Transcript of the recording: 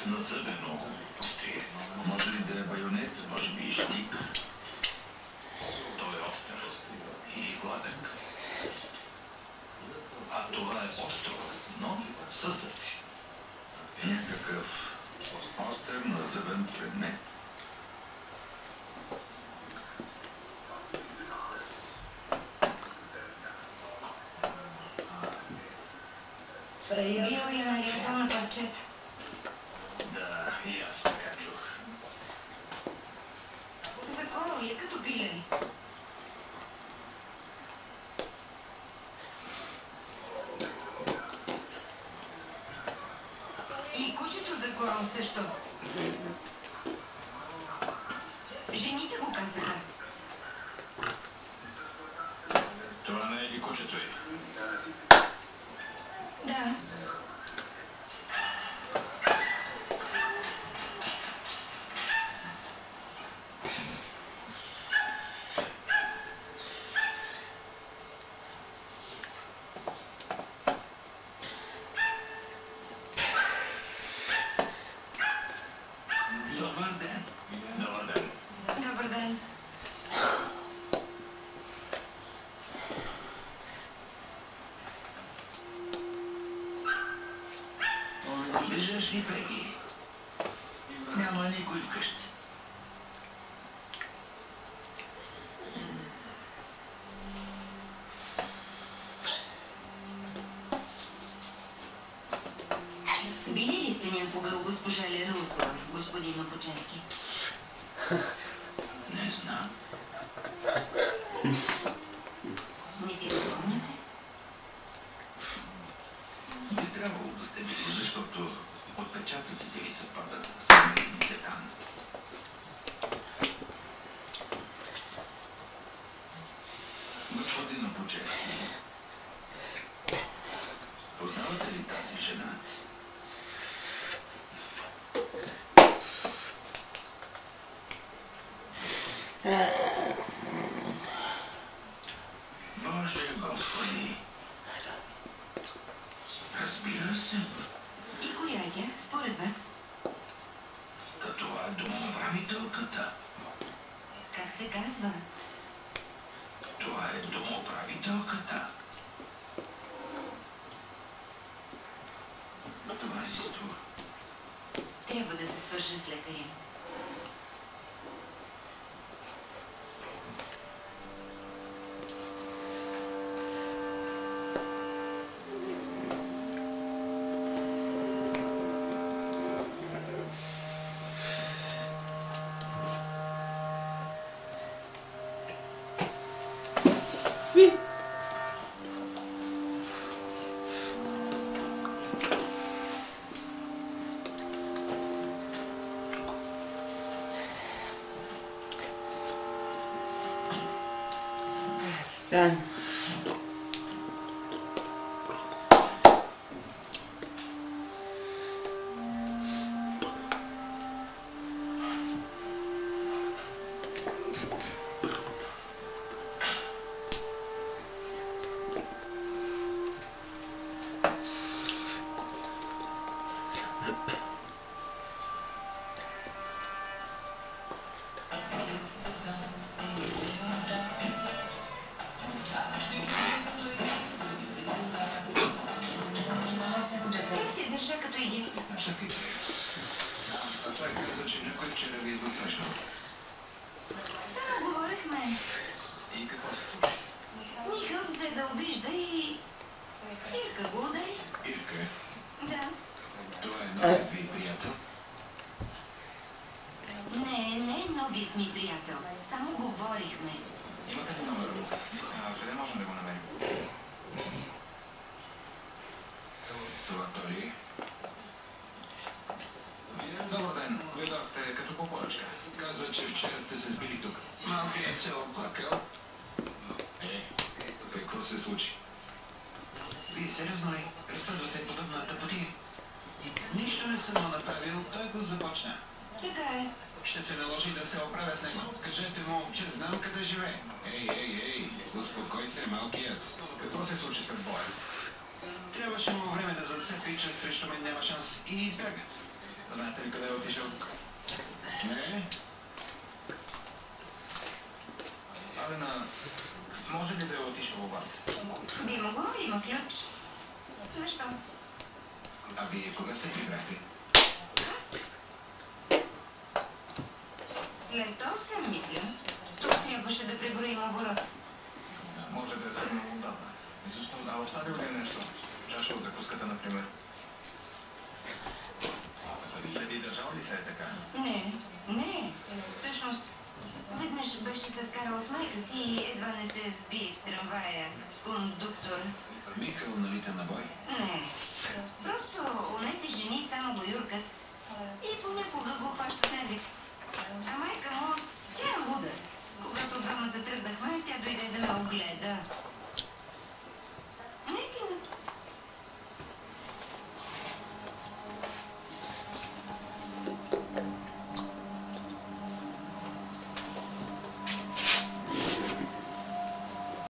Назъбено острие. Може ли да е байонет, може би и щик. Той е остър и гладък. А това е остро, но със зъбци. Някакъв остър назъбен предмет. Бил ли нарязал на парчета? Да, и аз така чух. Заколал ли като пилени? И кучето заколал също. Жените го казаха. Това не е ли кучето й? Да. Добър ден. Добър ден. Добър ден. Виждаш ли, Пеки? Няма никой вкъщи. Били ли сте някога у госпожа Лерусова, господин Опоченски? Не знам. Не си го спомняте? Би трябвало да сте били, защото отпечатъците ви съвпадат с намерените там. Господин Опоченски, познавате ли тази жена? Боже Господи! Разбира се, И коя е тя, според вас? да това е домоуправителката. Как се казва? Това е домоуправителката. Това не си струва. Трябва да се свържа с лекаря. Done. Се държа като идиот. Чакайте. А той каза, че някой вчера ви е досъщал. Само говорихме. И какво се случи? Михъл взе да обижда и... Ирка го удари. Ирка, Да. това е новият ви приятел. Не е новият ми приятел. Само говорихме. Имате ли номера му? Къде можем да го намерим? Това той ли? Добър ден. Дойдохте като по поръчка. Казва, че вчера сте се сбили тук. Малкият се оплакал. Какво се случи? Вие сериозно ли? Разсъдвате подобна тъпотия? Нищо не съм му направил, той го започна. Така е. Ще се наложи да се оправя с него. Кажете му, че знам къде живее. Ей, успокой се, малкият. Какво се случи след боя? Трябваше му време да зацепи, че срещу мен няма шанс и избяга. Знаете ли къде е отишъл? Не. Алена, може ли да е отишъл у вас? Би могло, има ключ. Защо? А вие кога се прибрахте? Аз? След 8, мисля. Тук трябваше да преброим оборот. Може да е тръгнало отдавна. Изусто, а оставил ли е нещо? Чаша от закуската, например. Не ви държал ли се е така? Не. Всъщност, веднъж беше се скарал с майка си и едва не се сби в трамвая с кондуктор. Михаил, нали те на бой?